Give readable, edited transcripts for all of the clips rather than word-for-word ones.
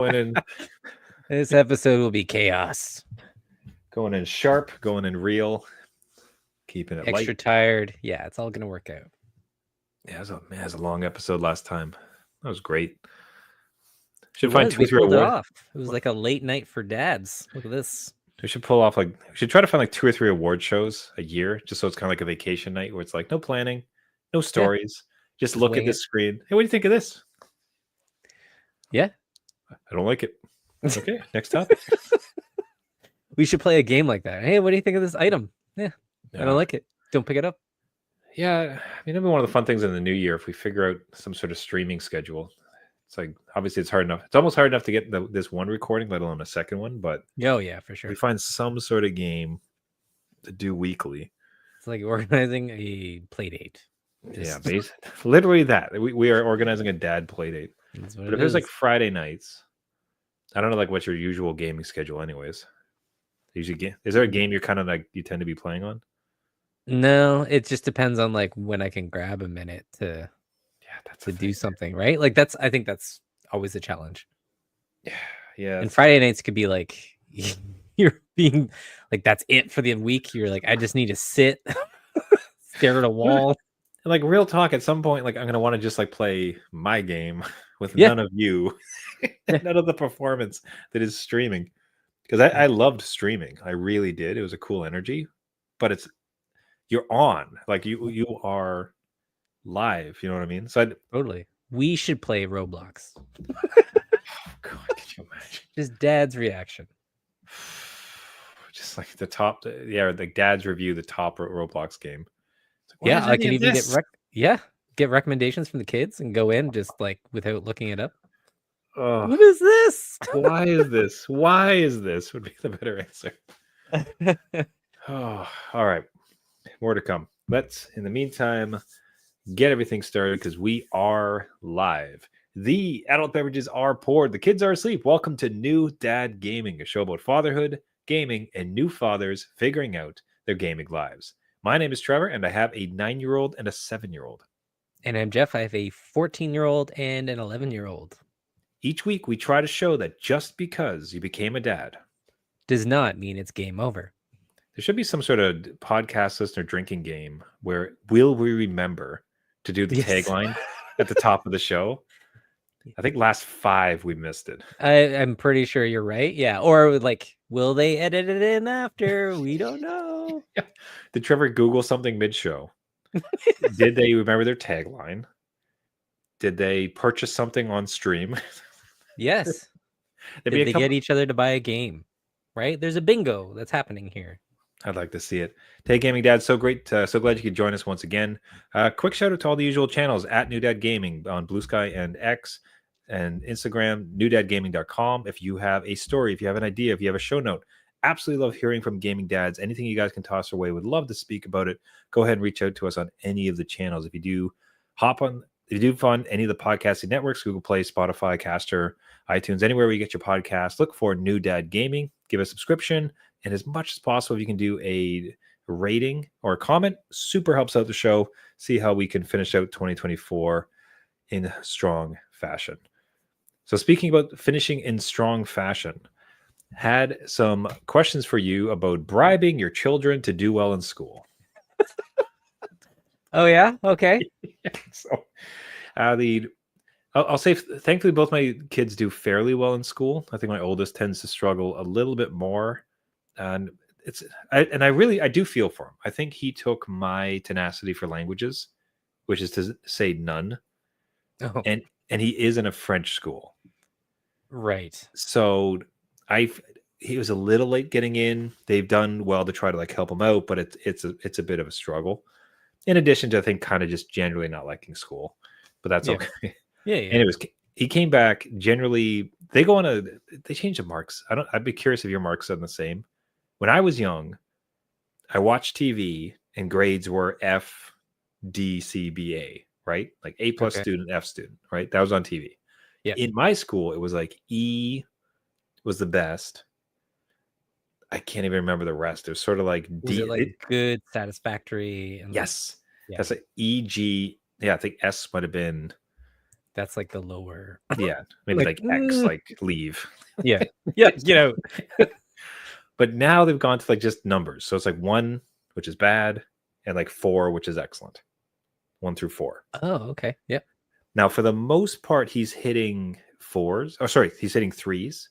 Going in, This episode will be chaos. going in sharp, going in real, keeping it Extra light. tired. Yeah, it's all gonna work out. Yeah, it was a long episode last time. That was great. It Should find was. two or We three pulled it awards. off. It was like a late night for dads. Look at this. We should pull off we should try to find like 2 or 3 award shows a year, just so it's kind of like a vacation night where it's like no planning, no stories, just look at wing the it. screen. Hey, what do you think of this? Yeah. I don't like it. Okay, next topic. We should play a game like that. Hey, what do you think of this item? Yeah, I don't like it. Don't pick it up. Yeah, I mean, it'll be one of the fun things in the new year if we figure out some sort of streaming schedule. It's like obviously it's hard enough. It's almost hard enough to get this one recording, let alone a second one. But Oh yeah, for sure. we find some sort of game to do weekly. It's like organizing a play date. Yeah, literally that. We are organizing a dad play date. But if there's like Friday nights, I don't know like what's your usual gaming schedule, anyways. Usually, is there a game you're kind of like you tend to be playing on? No, it just depends on like when I can grab a minute to do something, right? Like I think that's always a challenge. Yeah. And Friday nights could be like you're being like that's it for the week. You're like, I just need to sit, stare at a wall. And like real talk, at some point, like I'm gonna want to just like play my game with none of you, none of the performance that is streaming. Because I loved streaming. I really did. It was a cool energy. But you're on. Like you are live. You know what I mean? So totally. We should play Roblox. Oh God, could you imagine? Just dad's reaction. Just like the top, like dad's review the top Roblox game. Like, yeah, I can even get recommendations from the kids and go in just like without looking it up. Oh, what is this? Why is this? Why is this? Would be the better answer. Oh, all right. More to come. Let's, in the meantime, get everything started because we are live. The adult beverages are poured. The kids are asleep. Welcome to New Dad Gaming, a show about fatherhood, gaming, and new fathers figuring out their gaming lives. My name is Trevor, and I have a 9-year-old and a 7-year-old. And I'm Jeff. I have a 14-year-old and an 11-year-old. Each week, we try to show that just because you became a dad does not mean it's game over. There should be some sort of podcast listener drinking game where will we remember to do the tagline at the top of the show? I think last 5 we missed it. I'm pretty sure you're right. Yeah. Or like, will they edit it in after? We don't know. Did Trevor Google something mid-show? Did they remember their tagline? Did they purchase something on stream? Yes. Did they get each other to buy a game? Right? There's a bingo that's happening here. I'd like to see it. Hey, Gaming Dad, so great. So glad you could join us once again. Quick shout out to all the usual channels at New Dad Gaming on Blue Sky and X and Instagram, newdadgaming.com. If you have a story, if you have an idea, if you have a show note, absolutely love hearing from gaming dads. Anything you guys can toss our way, would love to speak about it. Go ahead and reach out to us on any of the channels. If you do find any of the podcasting networks, Google Play, Spotify, Caster, iTunes, anywhere where you get your podcast, look for New Dad Gaming, give a subscription, and as much as possible, if you can do a rating or a comment, super helps out the show. See how we can finish out 2024 in strong fashion. So speaking about finishing in strong fashion, had some questions for you about bribing your children to do well in school. Oh, yeah? Okay. So I'll say, thankfully, both my kids do fairly well in school. I think my oldest tends to struggle a little bit more. And I do feel for him. I think he took my tenacity for languages, which is to say none. Oh. And he is in a French school. Right. So he was a little late getting in. They've done well to try to like help him out, but it's a bit of a struggle. In addition to, I think, kind of just generally not liking school, but that's okay. Yeah. Anyways, he came back. Generally, they change the marks. I'd be curious if your marks are the same. When I was young, I watched TV and grades were F, D, C, B, A, right? Like A+ student, F student, right? That was on TV. Yeah. In my school, it was like E was the best. I can't even remember the rest. It was sort of like D. Was it like good, satisfactory? And yes. That's like E, G. Yeah, I think S might have been That's like the lower. Yeah, maybe like X, like leave. Yeah. Yeah. But now they've gone to like just numbers. So it's like 1, which is bad, and like 4, which is excellent. 1 through 4. Oh, okay. Yep. Now, for the most part, he's hitting 4s. Oh, sorry, he's hitting 3s.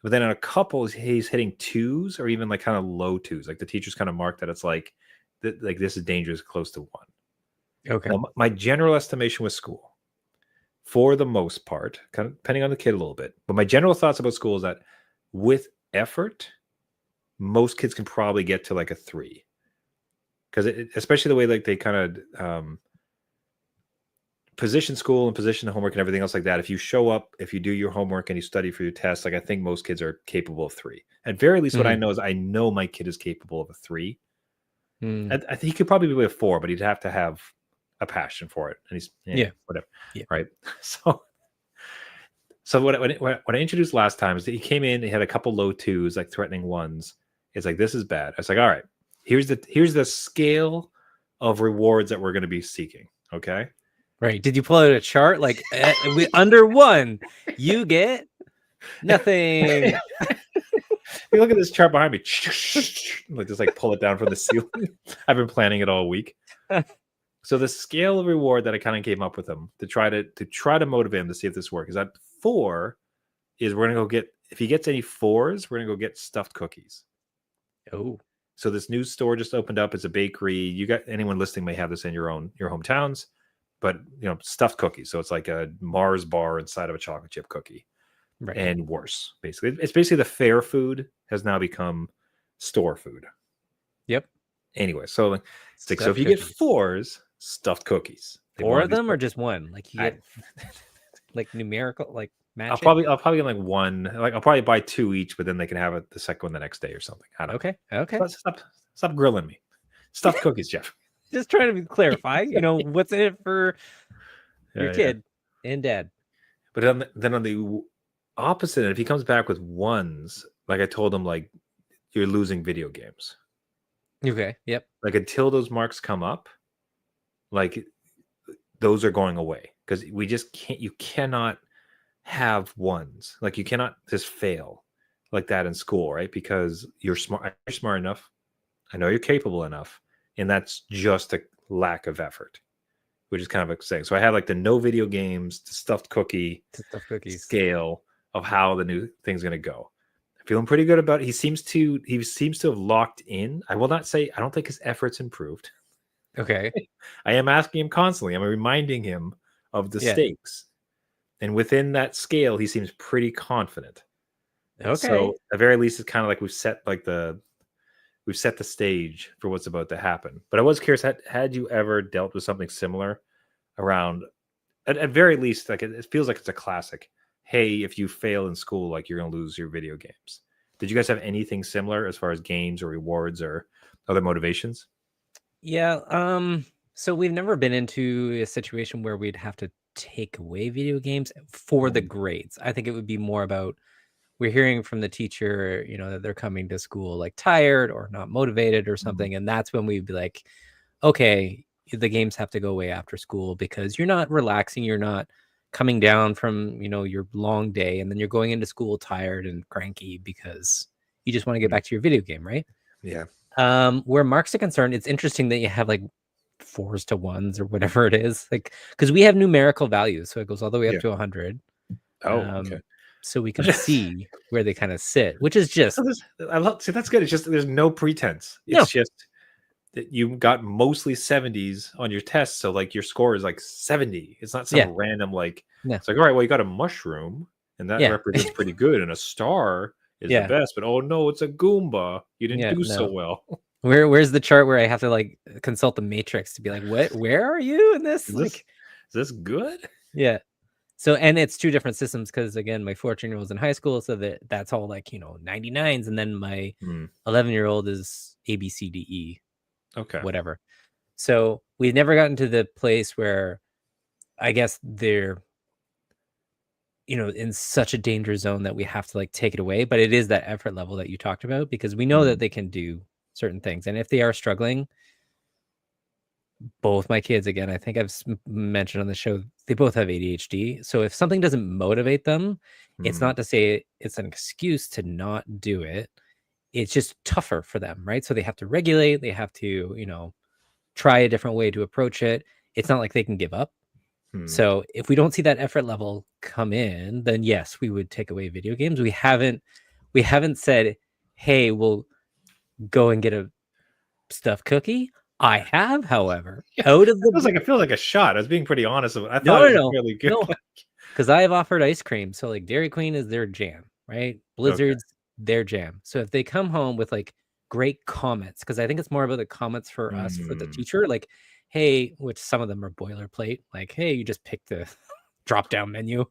But then in a couple, he's hitting 2s or even like kind of low 2s. Like the teachers kind of mark that it's like this is dangerous, close to 1. Okay. Now, my general estimation with school, for the most part, kind of depending on the kid a little bit, but my general thoughts about school is that with effort, most kids can probably get to like a 3, because especially the way like they kind of position school and position the homework and everything else like that. If you show up, if you do your homework and you study for your test, like I think most kids are capable of 3. At very least, what I know is I know my kid is capable of a 3. I think he could probably be a 4, but he'd have to have a passion for it, and he's whatever, right? So what I introduced last time is that he came in, he had a couple low 2s, like threatening 1s. It's like, this is bad. I was like, all right, here's the scale of rewards that we're going to be seeking. Okay. Right. Did you pull out a chart? Like under 1, you get nothing. You look at this chart behind me. Like just like pull it down from the ceiling. I've been planning it all week. So the scale of reward that I kind of came up with him to try to motivate him to see if this works is that 4 is we're gonna go get, if he gets any 4s, we're gonna go get stuffed cookies. Oh. So this new store just opened up. It's a bakery. You got, anyone listening may have this in your hometowns, but stuffed cookies. So it's like a Mars bar inside of a chocolate chip cookie. Right. And worse, basically. It's basically the fair food has now become store food. Yep. Anyway, so it's like, so if you get 4s, stuffed cookies. 4 of them or just 1? Like you get like numerical, like match. I'll probably get like 1. Like I'll probably buy 2 each, but then they can have the second one the next day or something. I don't know. Okay. Stop grilling me. Stuffed cookies, Jeff. Just trying to clarify, what's in it for your kid and dad. But then on the opposite, if he comes back with 1s, like I told him, like, you're losing video games. Okay. Yep. Like until those marks come up, like those are going away, because we just can't. You cannot have 1s. Like you cannot just fail like that in school, right? Because you're smart. You're smart enough. I know you're capable enough, and that's just a lack of effort, which is kind of exciting. So I had like the no video games, the stuffed cookie scale of how the new thing's going to go. Feeling pretty good about it. He seems to have locked in. I will not say I don't think his efforts improved. Okay. I am asking him constantly. I'm reminding him of the stakes. And within that scale, he seems pretty confident. Okay. So at very least, it's kind of like we've set the stage for what's about to happen. But I was curious, had you ever dealt with something similar around, at very least, like it feels like it's a classic. Hey, if you fail in school, like you're going to lose your video games. Did you guys have anything similar as far as games or rewards or other motivations? Yeah. So we've never been into a situation where we'd have to take away video games for the grades. I think it would be more about, we're hearing from the teacher, that they're coming to school like tired or not motivated or something. And that's when we'd be like, okay, the games have to go away after school because you're not relaxing. You're not coming down from, your long day. And then you're going into school tired and cranky because you just want to get back to your video game. Right. Yeah. Where marks are concerned, it's interesting that you have like 4s to 1s or whatever it is, like, because we have numerical values. So it goes all the way up to 100. Oh, okay. So we can see where they kind of sit, which is just, see, that's good. It's just, there's no pretense. It's just that you got mostly 70s on your test. So like your score is like 70. It's not some random, like, it's like, all right, well, you got a mushroom and that represents pretty good. And a star is the best, but oh no, it's a Goomba. You didn't do so well. Where's the chart where I have to like consult the matrix to be like, where are you in this? Is this good? Yeah. So, and it's 2 different systems because again, my 14-year-old is in high school, so that's all like 99s, and then my 11-year-old is A B C D E, whatever. So we've never gotten to the place where I guess they're in such a danger zone that we have to like take it away. But it is that effort level that you talked about, because we know that they can do certain things, and if they are struggling, both my kids, again, I think I've mentioned on the show, they both have ADHD. So if something doesn't motivate them, it's not to say it's an excuse to not do it. It's just tougher for them, right? So they have to regulate, they have to, try a different way to approach it. It's not like they can give up. So if we don't see that effort level come in, then yes, we would take away video games. We haven't said, hey, we'll go and get a stuffed cookie. I have, however, out of the it feels like a shot. I was being pretty honest. I thought no, it was really good. no, because I have offered ice cream. So like Dairy Queen is their jam, right? Blizzard's their jam. So if they come home with like great comments, because I think it's more about the comments for us, for the teacher, like, hey, which some of them are boilerplate, like, hey, you just picked the drop down menu.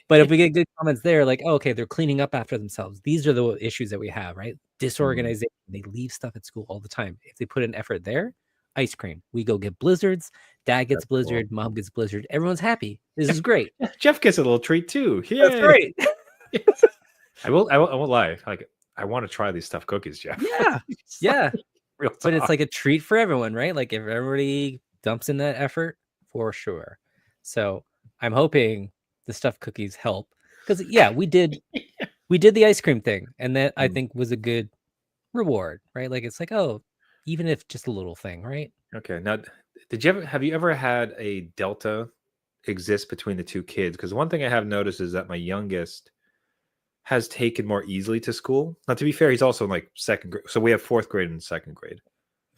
But if we get good comments there, like, oh, okay, they're cleaning up after themselves. These are the issues that we have, right? Disorganization. They leave stuff at school all the time. If they put in effort there, ice cream. We go get Blizzards. Dad gets Blizzard. Mom gets Blizzard. Everyone's happy. This is great. Jeff gets a little treat too. That's great. I won't lie. Like, I want to try these stuffed cookies, Jeff. Yeah. Yeah. Real But it's talk. like a treat for everyone, right? Like if everybody dumps in that effort, for sure. So I'm hoping the stuffed cookies help. Because we did the ice cream thing. And that I think was a good reward, right? Like it's like, oh, even if just a little thing, right? Okay. Now, have you ever had a delta exist between the two kids? Because one thing I have noticed is that my youngest has taken more easily to school. Now, to be fair, he's also in like second grade. So we have fourth grade and second grade.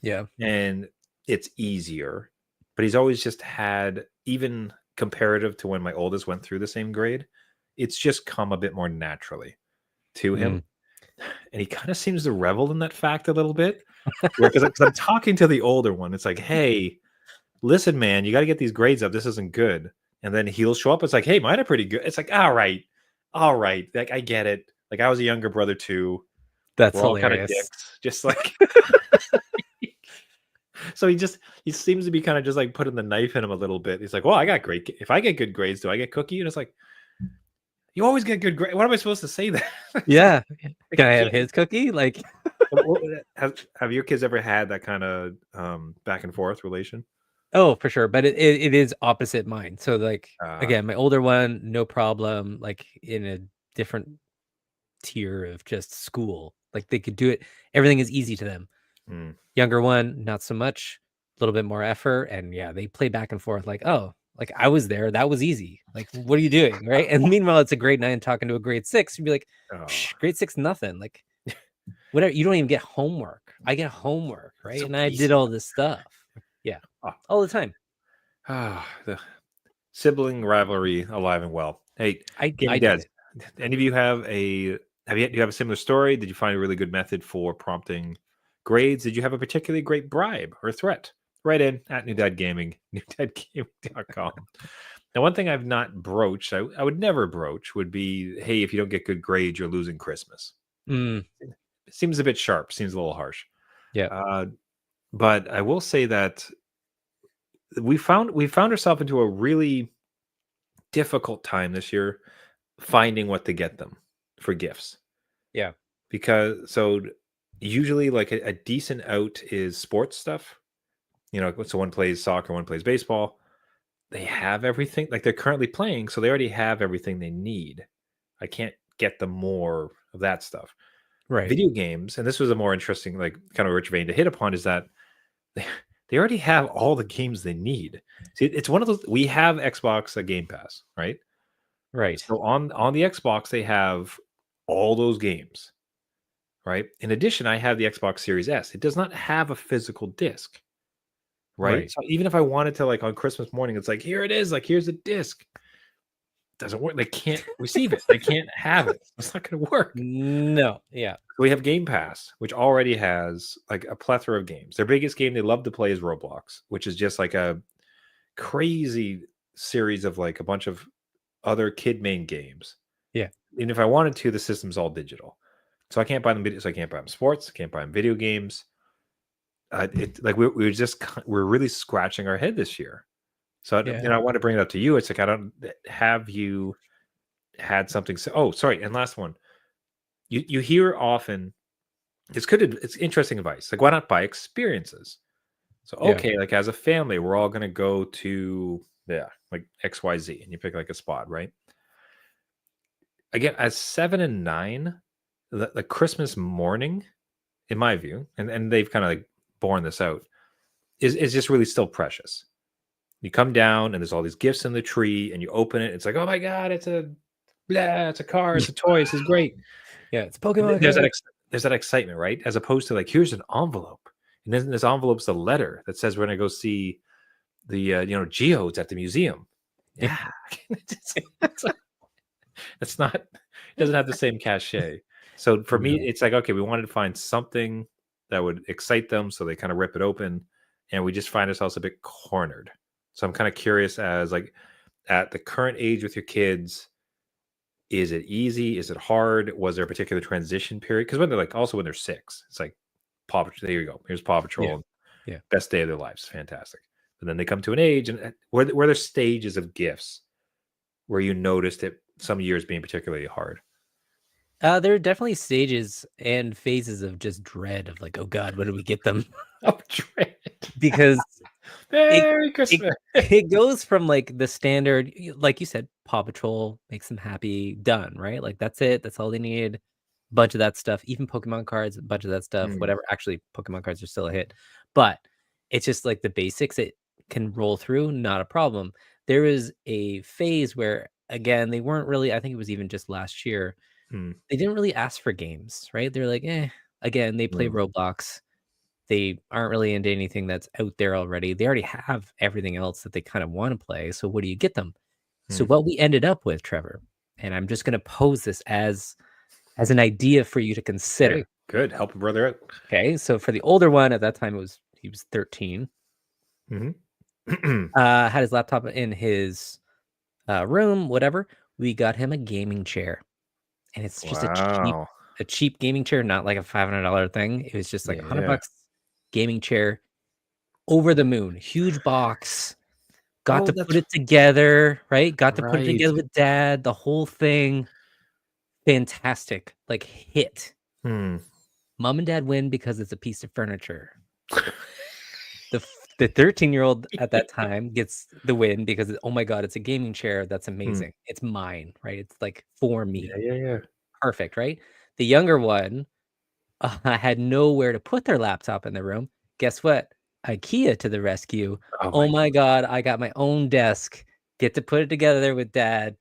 Yeah. And it's easier, but he's always just had, even comparative to when my oldest went through the same grade, it's just come a bit more naturally to him. And he kind of seems to revel in that fact a little bit. Because I'm talking to the older one. It's like, hey, listen, man, you got to get these grades up. This isn't good. And then he'll show up. It's like, hey, mine are pretty good. It's like, all right. Like, I get it. Like, I was a younger brother too. That's We're all kind of hilarious. dicks. Just like, so he seems to be kind of just like putting the knife in him a little bit. He's like, well, I got great. If I get good grades, do I get cookie? And it's like, you always get good grades. What am I supposed to say that? Yeah. Can I have his cookie? Like, have your kids ever had that kind of back and forth relation? oh, for sure. But it is opposite mine. So like, again, my older one, no problem. Like in a different tier of just school, like they could do it. Everything is easy to them. Younger one, not so much, a little bit more effort. And yeah, they play back and forth like, oh, like I was there. That was easy. Like, what are you doing? Right. And meanwhile, it's a grade 9 talking to a grade 6. You'd be like, grade 6, nothing. Like, whatever. You don't even get homework. I get homework. Right. So and I did all this stuff. Yeah. All the time. The sibling rivalry alive and well. Hey, Dads, any of you do you have a similar story? Did you find a really good method for prompting grades? Did you have a particularly great bribe or threat? Write in at New Dad Gaming, newdadgaming.com. Now, one thing I've not broached, I would never broach, would be, hey, if you don't get good grades, you're losing Christmas. It seems a bit sharp, seems a little harsh. Yeah. But I will say that we found ourselves into a really difficult time this year finding what to get them for gifts. Yeah. Because usually like a decent out is sports stuff. So one plays soccer, one plays baseball. They have everything. Like they're currently playing, so they already have everything they need. I can't get them more of that stuff. Right. Video games, and this was a more interesting, like kind of rich vein to hit upon, is that they already have all the games they need. See, it's one of those. We have Xbox Game Pass, right? Right. So on the Xbox, they have all those games, right? In addition, I have the Xbox Series S. It does not have a physical disc, right? So even if I wanted to, like on Christmas morning, it's like, here it is, like here's a disc. Doesn't work. They can't receive it. They can't have it. It's not going to work. No. Yeah. We have Game Pass, which already has like a plethora of games. Their biggest game they love to play is Roblox, which is just like a crazy series of like a bunch of other kid-made games. Yeah. And if I wanted to, the system's all digital. So I can't buy them videos. So I can't buy them sports. I can't buy them video games. We're really scratching our head this year. So I want to bring it up to you. It's like, have you had something? Sorry. And last one, you hear often, it's interesting advice. Like, why not buy experiences? So Yeah. okay, like as a family, we're all gonna go to like XYZ, and you pick like a spot, right? Again, as 7 and 9, the Christmas morning, in my view, and they've kind of like borne this out, is just really still precious. You come down and there's all these gifts in the tree, and you open it. It's like, oh my god, it's a it's a car, it's a toy. This is great. Yeah, it's Pokemon There's that cards. there's that excitement, right? As opposed to like, here's an envelope, and then this envelope's a letter that says we're gonna go see the geodes at the museum. Yeah. Yeah, it's not. It doesn't have the same cachet. So for me, No. it's like, okay, we wanted to find something that would excite them, so they kind of rip it open, and we just find ourselves a bit cornered. So I'm kind of curious, as like at the current age with your kids, is it easy? Is it hard? Was there a particular transition period? Because when they're like, also when they're 6, it's like Paw Patrol. There you go. Here's Paw Yeah. Patrol. Yeah. Best day of their lives. Fantastic. But then they come to an age, and were there stages of gifts where you noticed it some years being particularly hard? There are definitely stages and phases of just dread of like, oh God, what did we get them? Oh, dread. Because Merry Christmas. it goes from like the standard, like you said, Paw Patrol makes them happy, done, right? Like that's it. That's all they need. Bunch of that stuff, even Pokemon cards, a bunch of that stuff, Mm. whatever. Actually, Pokemon cards are still a hit, but it's just like the basics. It can roll through, not a problem. There was a phase where, again, they weren't really, I think it was even just last year, Mm. they didn't really ask for games, right? They're like, again, they play Mm. Roblox. They aren't really into anything that's out there already. They already have everything else that they kind of want to play. So what do you get them? So Mm. what we ended up with, Trevor, and I'm just going to pose this as an idea for you to consider. Okay, good. Help a brother out. Okay, so for the older one at that time, he was 13. Mm-hmm. Had his laptop in his room, whatever. We got him a gaming chair, and it's just Wow. a cheap gaming chair, not like a $500 thing. It was just like $100 Yeah. gaming chair. Over the moon, huge box. Got Oh, to that's put it together, right? Got to put it right. together with dad. The whole thing, fantastic, like hit. Hmm. Mom and dad win because it's a piece of furniture. The 13-year-old at that time gets the win because, oh my God, it's a gaming chair. That's amazing. It's mine, right? It's like for me. Yeah. Perfect, right? The younger one had nowhere to put their laptop in the room. Guess what? IKEA to the rescue. Oh my God, I got my own desk. Get to put it together there with dad.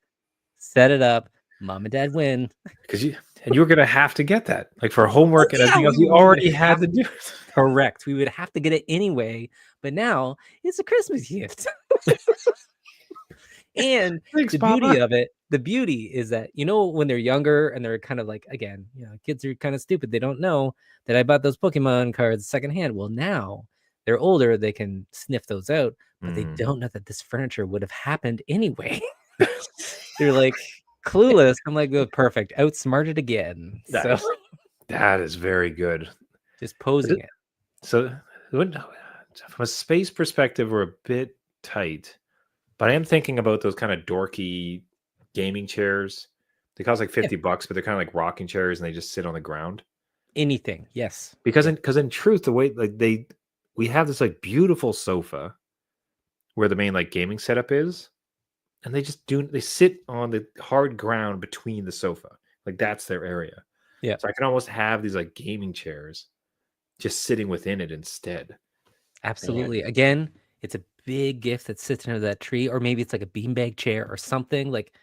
Set it up. Mom and dad win. Because you were gonna have to get that, like for homework and everything else. we You would already have had to do it. Correct. We would have to get it anyway, but now it's a Christmas gift. And Thanks, the Papa. beauty of it, the beauty is that, when they're younger and they're kind of like, again, kids are kind of stupid. They don't know that I bought those Pokemon cards secondhand. Well, now they're older, they can sniff those out, but they don't know that this furniture would have happened anyway. They're like clueless. I'm like, oh, perfect. Outsmarted again. That is very good. Just posing it. So from a space perspective, we're a bit tight, but I am thinking about those kind of dorky gaming chairs. They cost like $50, but they're kind of like rocking chairs, and they just sit on the ground. Anything, yes. Because in truth, the way like we have this like beautiful sofa where the main like gaming setup is, and they sit on the hard ground between the sofa. Like that's their area. Yeah. So I can almost have these like gaming chairs just sitting within it instead. Absolutely. Again, it's a big gift that sits under that tree, or maybe it's like a beanbag chair or something. Like,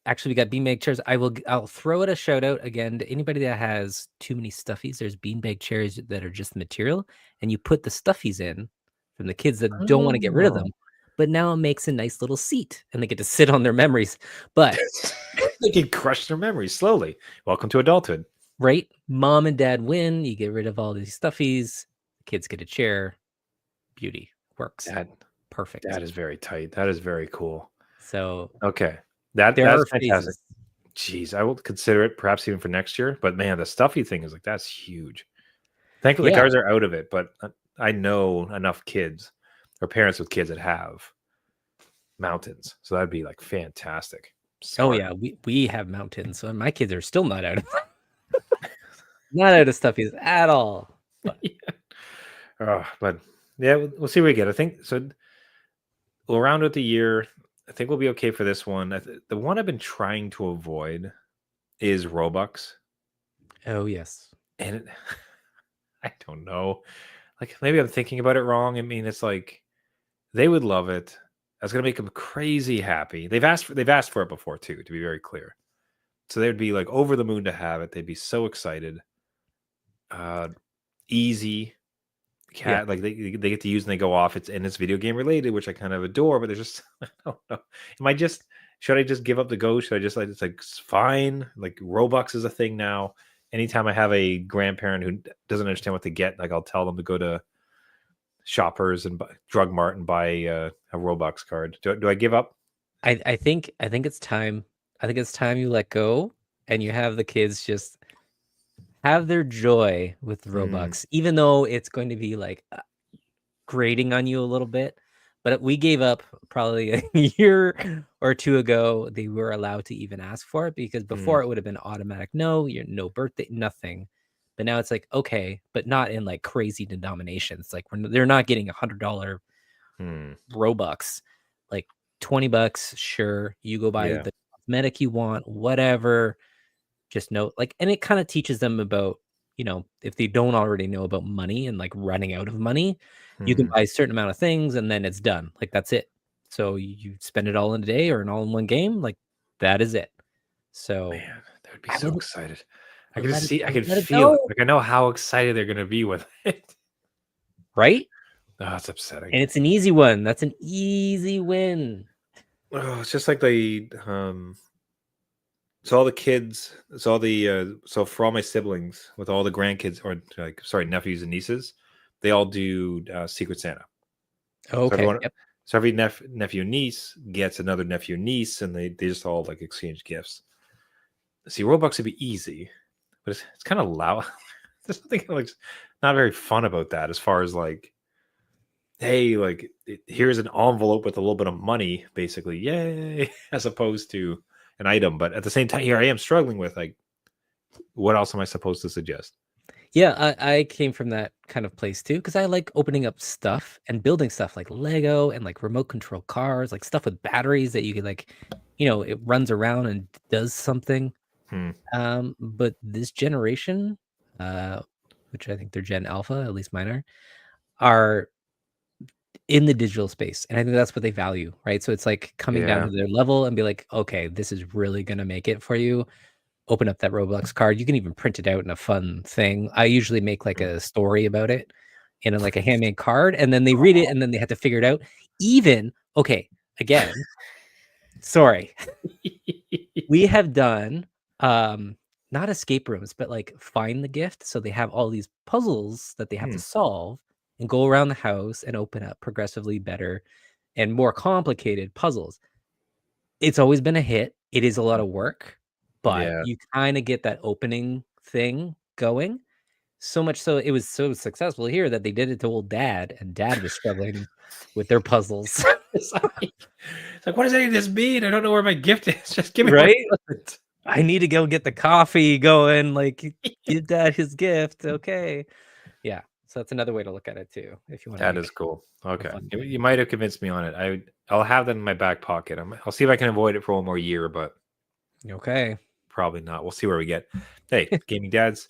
actually, we got beanbag chairs. I'll throw it a shout out again to anybody that has too many stuffies. There's beanbag chairs that are just material, and you put the stuffies in from the kids that don't want to get rid of them. But now it makes a nice little seat, and they get to sit on their memories. But they can crush their memories slowly. Welcome to adulthood. Right? Mom and dad win. You get rid of all these stuffies. Kids get a chair. Beauty. Works. Perfect. That is very tight. That is very cool. So okay. That's fantastic. Jeez, I will consider it perhaps even for next year. But man, the stuffy thing is like, that's huge. Thankfully, cars are out of it, but I know enough kids or parents with kids that have mountains. So that'd be like fantastic. Smart. Oh yeah, we have mountains. So my kids are still not out of not out of stuffies at all. But Yeah, we'll see what we get. I think so. We'll round out the year. I think we'll be okay for this one. The one I've been trying to avoid is Robux, Oh yes. and I don't know. Like maybe I'm thinking about it wrong. I mean, it's like they would love it. That's gonna make them crazy happy. They've asked for it before too, to be very clear. So they'd be like over the moon to have it. They'd be so excited. Uh, Easy Yeah. cat like they get to use and they go off. It's video game related, which I kind of adore. But there's just I don't know. Should I just give up the ghost? Should I just like it's like it's fine? Like Robux is a thing now. Anytime I have a grandparent who doesn't understand what to get, like I'll tell them to go to Shoppers and Drug Mart and buy a Robux card. Do I give up? I think it's time. I think it's time you let go and you have the kids just have their joy with Robux, even though it's going to be like grating on you a little bit. But we gave up probably a year or two ago. They were allowed to even ask for it because before it would have been automatic. No, you're no birthday, nothing. But now it's like, okay, but not in like crazy denominations. Like they're not getting $100 Robux, like $20. Sure, you go buy Yeah. the cosmetic you want, whatever. Just know, like, and it kind of teaches them about, if they don't already know about money and like running out of money, you can buy a certain amount of things and then it's done. Like that's it. So you spend it all in a day or an all in one game, like that is it. So Man, they would be so excited. I can let just it, see, I can let it feel it. go, Like I know how excited they're gonna be with it. right? Oh, it's upsetting. And it's an easy one. That's an easy win. Oh, it's just like so all the kids, so for all my siblings with all the grandkids or like sorry, nephews and nieces, they all do Secret Santa. So Okay. everyone Yep. so every nephew and niece gets another nephew and niece and they just all like exchange gifts. See, Robux would be easy, but it's kind of loud. There's something like not very fun about that as far as like hey, like here's an envelope with a little bit of money, basically, yay, as opposed to an item. But at the same time, here I am struggling with like, what else am I supposed to suggest? Yeah, I came from that kind of place too because I like opening up stuff and building stuff like Lego and like remote control cars, like stuff with batteries that you could like, it runs around and does something. Hmm. But this generation, which I think they're Gen Alpha, at least mine are in the digital space. And I think that's what they value, right? So it's like coming down Yeah. to their level and be like, okay, this is really gonna make it for you. Open up that Roblox card. You can even print it out in a fun thing. I usually make like a story about it in like a handmade card, and then they read it and then they have to figure it out. Even okay, again, sorry. We have done not escape rooms, but like find the gift. So they have all these puzzles that they have to solve and go around the house and open up progressively better and more complicated puzzles. It's always been a hit. It is a lot of work, but Yeah. you kind of get that opening thing going. So much so it was so successful here that they did it to old dad, and dad was struggling with their puzzles. It's like, what does any of this mean? I don't know where my gift is. Just give me my Right? present. I need to go get the coffee going, like give dad his gift. Okay. Yeah. So that's another way to look at it too, if you want to That make is cool. a Okay, fun you, thing. you might have convinced me on it. I'll have that in my back pocket. I'll see if I can avoid it for one more year, but Okay. probably not. We'll see where we get. Hey, gaming dads,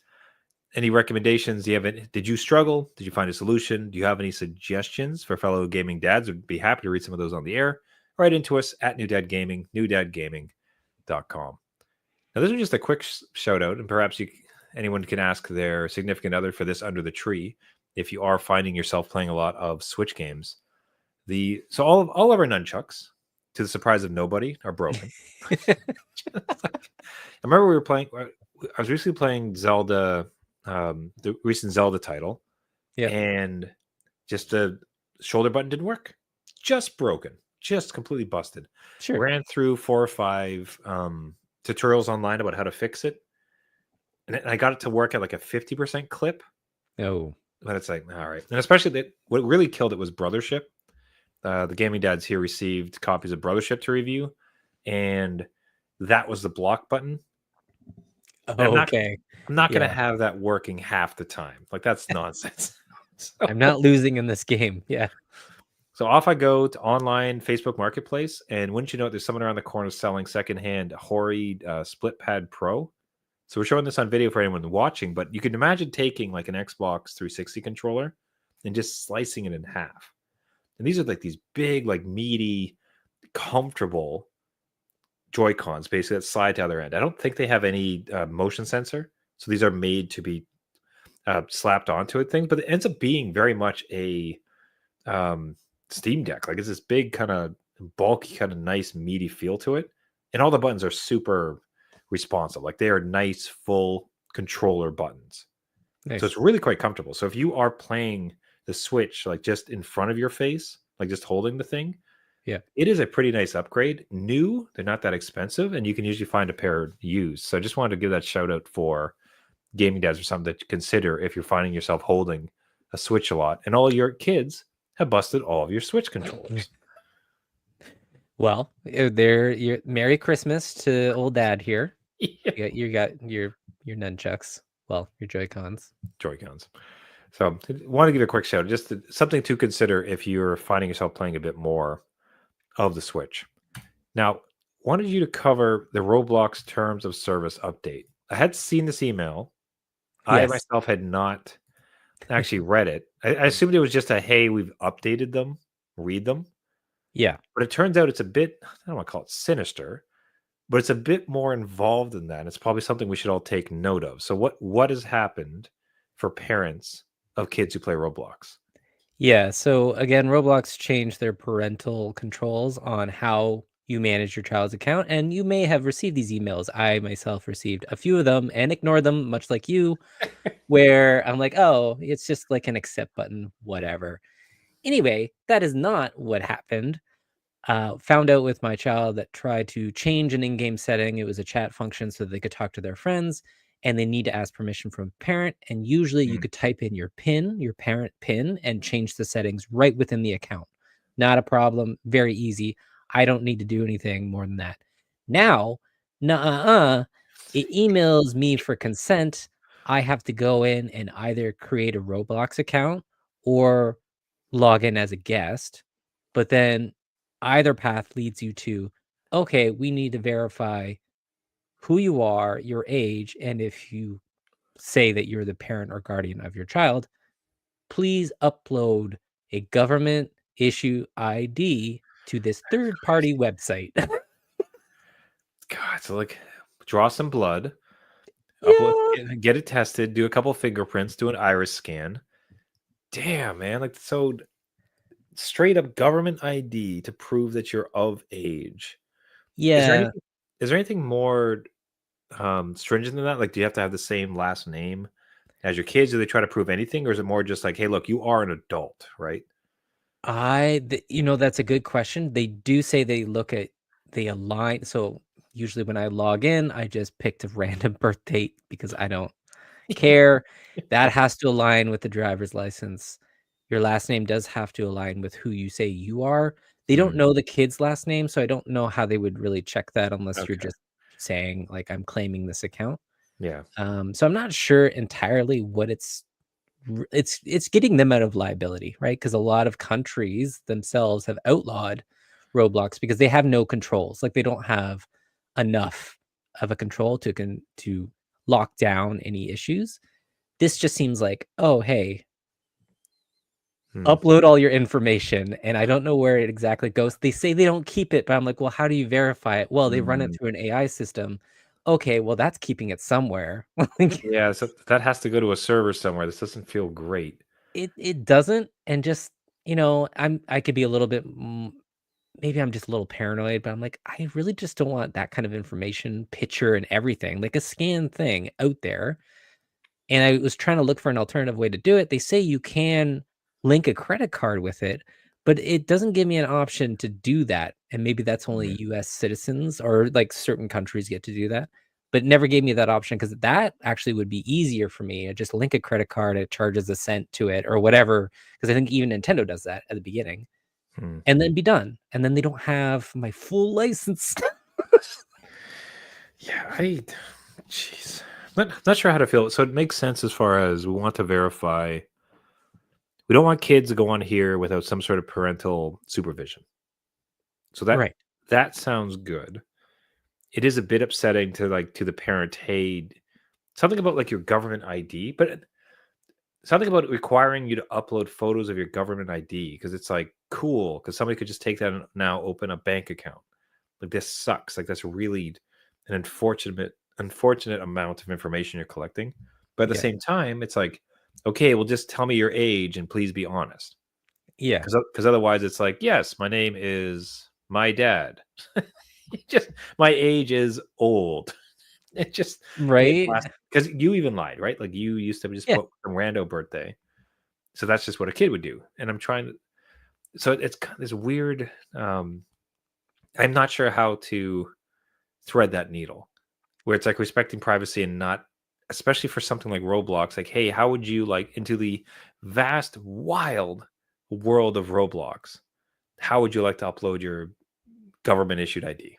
any recommendations? Did you struggle? Did you find a solution? Do you have any suggestions for fellow gaming dads? Would be happy to read some of those on the air. Write into us at New Dad Gaming, newdadgaming.com. Now, this is just a quick shout out, and perhaps anyone can ask their significant other for this under the tree if you are finding yourself playing a lot of Switch games. So all of our nunchucks, to the surprise of nobody, are broken. I remember we were playing. I was recently playing Zelda, the recent Zelda title, Yeah. and just the shoulder button didn't work. Just broken. Just completely busted. Sure. Ran through 4 or 5 tutorials online about how to fix it, and I got it to work at like a 50% clip. Oh. But it's like, all right, and especially that what really killed it was Brothership. The gaming dads here received copies of Brothership to review, and that was the block button. And Okay. I'm not going Yeah. to have that working half the time. Like that's nonsense. So, I'm not losing in this game. Yeah. so off I go to online Facebook Marketplace, and wouldn't you know it, there's someone around the corner selling secondhand Hori Split Pad Pro. So we're showing this on video for anyone watching, but you can imagine taking like an Xbox 360 controller and just slicing it in half. And these are like these big, like meaty, comfortable Joy-Cons, basically that slide to the other end. I don't think they have any motion sensor, so these are made to be slapped onto it things, but it ends up being very much a Steam Deck. Like it's this big kind of bulky, kind of nice, meaty feel to it, and all the buttons are super responsive. Like they are nice, full controller buttons. Nice. So it's really quite comfortable. So if you are playing the Switch like just in front of your face, like just holding the thing, Yeah. it is a pretty nice upgrade. New, they're not that expensive, and you can usually find a pair used. So I just wanted to give that shout out for gaming dads or something to consider if you're finding yourself holding a Switch a lot, and all your kids have busted all of your Switch controllers. Well, you're Merry Christmas to old dad here. Yeah. You got your nunchucks. Well, your Joy-Cons. Joy-Cons. So I want to give a quick shout out, just something to consider if you're finding yourself playing a bit more of the Switch. Now, wanted you to cover the Roblox terms of service update. I had seen this email. I Yes. myself had not actually read it. I assumed it was just a, hey, we've updated them, read them. Yeah. But it turns out it's a bit, I don't want to call it sinister, but it's a bit more involved than that. It's probably something we should all take note of. So what has happened for parents of kids who play Roblox? Yeah. So again, Roblox changed their parental controls on how you manage your child's account. And you may have received these emails. I myself received a few of them and ignored them, much like you, where I'm like, oh, it's just like an accept button, whatever. Anyway, that is not what happened. Found out with my child that tried to change an in-game setting. It was a chat function so they could talk to their friends, and they need to ask permission from a parent. And usually you Hmm. could type in your PIN, your parent PIN, and change the settings right within the account. Not a problem. Very easy. I don't need to do anything more than that. Now, it emails me for consent. I have to go in and either create a Roblox account or log in as a guest. But then either path leads you to, okay, we need to verify who you are, your age, and if you say that you're the parent or guardian of your child, please upload a government issue ID to this third party website. God, so like draw some blood, upload, Yeah. get it tested, do a couple fingerprints, do an iris scan. Damn, man, like so straight up government ID to prove that you're of age. Is there Yeah. anything is there anything more stringent than that? Like, do you have to have the same last name as your kids? Do they try to prove anything, or is it more just like, hey, look, you are an adult, right? That's a good question. They do say they align. So usually when I log in, I just picked a random birth date because I don't care. That has to align with the driver's license. Your last name does have to align with who you say you are. They don't Mhm. know the kid's last name, so I don't know how they would really check that unless you're Okay. just saying like I'm claiming this account. Yeah. So I'm not sure entirely what it's getting them out of liability, right? Because a lot of countries themselves have outlawed Roblox because they have no controls. Like they don't have enough of a control to lock down any issues. This just seems like, oh, hey, Hmm. upload all your information. And I don't know where it exactly goes. They say they don't keep it, but I'm like, well, how do you verify it? Well, they run it Mm. through an AI system. Okay, well, that's keeping it somewhere. Like, Yeah, so that has to go to a server somewhere. This doesn't feel great. it doesn't. And just, I could be a little bit maybe I'm just a little paranoid, but I'm like, I really just don't want that kind of information, picture and everything, like a scan thing out there. And I was trying to look for an alternative way to do it. They say you can link a credit card with it, but it doesn't give me an option to do that. And maybe that's only Mhm. US citizens or like certain countries get to do that. But it never gave me that option because that actually would be easier for me. I just link a credit card, it charges a cent to it or whatever. Because I think even Nintendo does that at the beginning Hmm. and then be done. And then they don't have my full license. Yeah, jeez. Not sure how to feel. So it makes sense as far as we want to verify we don't want kids to go on here without some sort of parental supervision. So Right. that sounds good. It is a bit upsetting to the parent, hey, something about like your government ID, but something about requiring you to upload photos of your government ID because it's like cool because somebody could just take that and now open a bank account. Like this sucks. Like that's really an unfortunate amount of information you're collecting. But at the Yeah. same time, it's like, okay, well, just tell me your age and please be honest. Yeah. Because otherwise, it's like, yes, my name is my dad. Just my age is old. It just Right. because you even lied, right? Like you used to just Yeah. put some rando birthday. So that's just what a kid would do. And I'm trying to. So it's kind of this weird. I'm not sure how to thread that needle where it's like respecting privacy and not, especially for something like Roblox. Like, hey, how would you like into the vast, wild world of Roblox? How would you like to upload your government issued ID?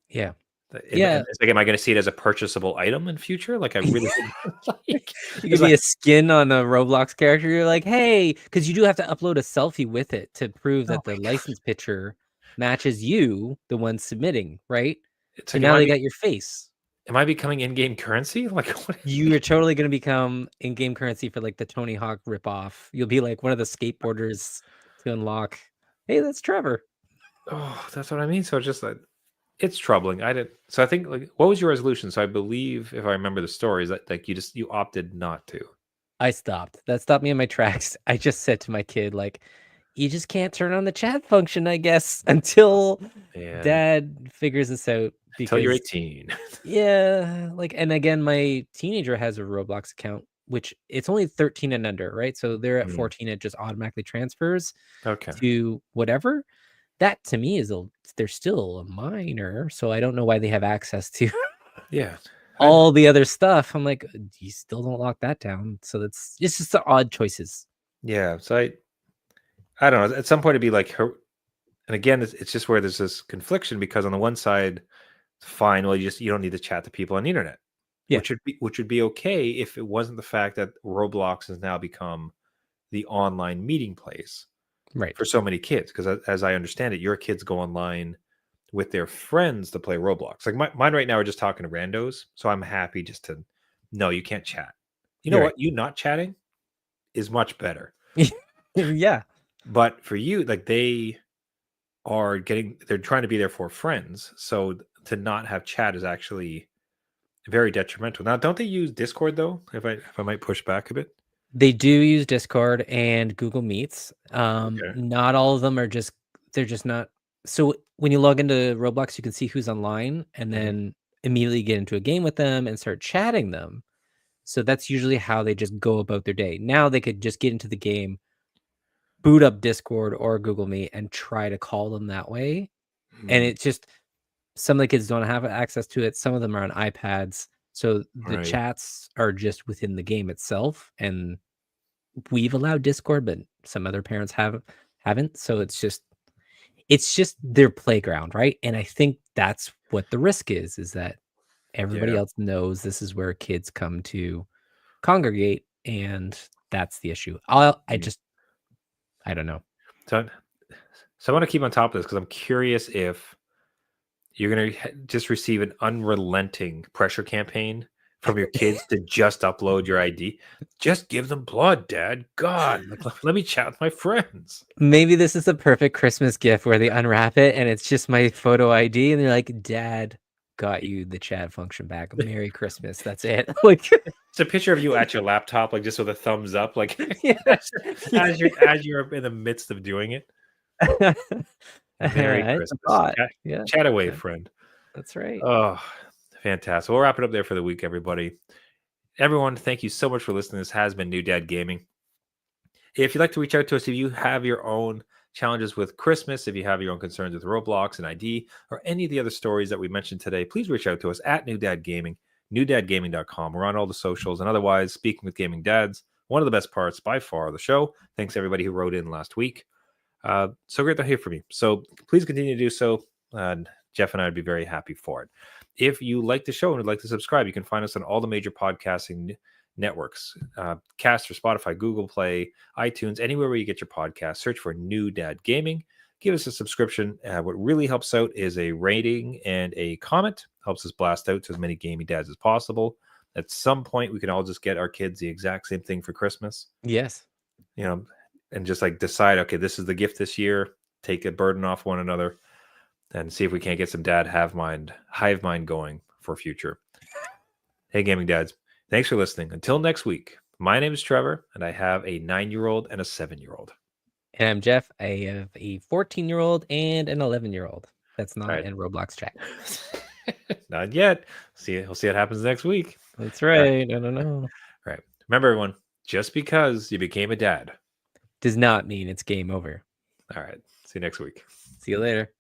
Yeah. And Yeah. it's like, am I going to see it as a purchasable item in future? Like, I really would like. You It's could be like, a skin on a Roblox character. You're like, hey, because you do have to upload a selfie with it to prove oh that the my god, license picture matches you, the one submitting, right? it's So like, now they got your face. am I becoming in-game currency? Like, what? You are totally going to become in-game currency for like the Tony Hawk ripoff. You'll be like one of the skateboarders to unlock. Hey, that's Trevor. Oh, that's what I mean. So it's just like it's troubling. I didn't. So I think like, what was your resolution? So I believe, if I remember the story, is that like you opted not to. I stopped. That stopped me in my tracks. I just said to my kid, like, you just can't turn on the chat function, I guess, until And dad figures this out. until you're Because 18. yeah, like, and again, my teenager has a Roblox account, which it's only 13 and under, right? So they're at Mm, 14, it just automatically transfers okay. to whatever. That to me is they're still a minor, so I don't know why they have access to Yeah. all the other stuff. I'm like, you still don't lock that down. So it's just the odd choices. Yeah. So I don't know. At some point, it'd be like her. And again, it's just where there's this confliction because on the one side, fine. Well, you don't need to chat to people on the internet, Yeah. which would be okay if it wasn't the fact that Roblox has now become the online meeting place Right. for so many kids. Because as I understand it, your kids go online with their friends to play Roblox. Like mine right now are just talking to randos. So I'm happy just to no, you can't chat. You know You're what? You not chatting is much better. right. Yeah. But for you, like they're trying to be there for friends. So to not have chat is actually very detrimental. Now, don't they use Discord though? If I might push back a bit. They do use Discord and Google Meets. Okay. Not all of them are they're just not. So when you log into Roblox, you can see who's online and Mhm. then immediately get into a game with them and start chatting them. So that's usually how they just go about their day. Now they could just get into the game, boot up Discord or Google Meet and try to call them that way. And Mm, it's just some of the kids don't have access to it. Some of them are on iPads. So the right. chats are just within the game itself. And we've allowed Discord, but some other parents haven't. So it's just their playground, right? And I think that's what the risk is that everybody Yeah. else knows this is where kids come to congregate, and that's the issue. Mm. I don't know. So, so I want to keep on top of this because I'm curious if you're going to just receive an unrelenting pressure campaign from your kids to just upload your ID. Just give them blood, Dad. God, like, let me chat with my friends. Maybe this is the perfect Christmas gift where they unwrap it and it's just my photo ID and they're like, Dad got you the chat function back. Merry Christmas. That's it. Like It's a picture of you at your laptop, like just with a thumbs up, like yeah. as you're in the midst of doing it. Merry It's a Christmas. thought. Yeah. Chat away, Yeah, friend. that's right. Oh, fantastic. We'll wrap it up there for the week, everybody. Everyone, thank you so much for listening. This has been New Dad Gaming. If you'd like to reach out to us, if you have your own challenges with Christmas, if you have your own concerns with Roblox and ID, or any of the other stories that we mentioned today, please reach out to us at New Dad Gaming, newdadgaming.com. We're on all the socials. And otherwise, speaking with gaming dads, one of the best parts by far of the show. Thanks to everybody who wrote in last week. So great to hear from you. So please continue to do so. And Jeff and I would be very happy for it. If you like the show and would like to subscribe, you can find us on all the major podcasting networks, Cast or Spotify, Google Play, iTunes, anywhere where you get your podcast. Search for New Dad Gaming. Give us a subscription. What really helps out is a rating and a comment. Helps us blast out to as many gaming dads as possible. At some point, we can all just get our kids the exact same thing for Christmas. Yes. And just like decide, okay, this is the gift this year. Take a burden off one another, and see if we can't get some dad hive mind going for future. Hey, gaming dads, thanks for listening. Until next week, my name is Trevor, and I have a 9-year-old and a 7-year-old. And I'm Jeff. I have a 14-year-old and an 11-year-old. That's not in Roblox chat. Not yet. We'll see what happens next week. That's right. I don't know. All right. Remember, everyone, just because you became a dad does not mean it's game over. All right. See you next week. See you later.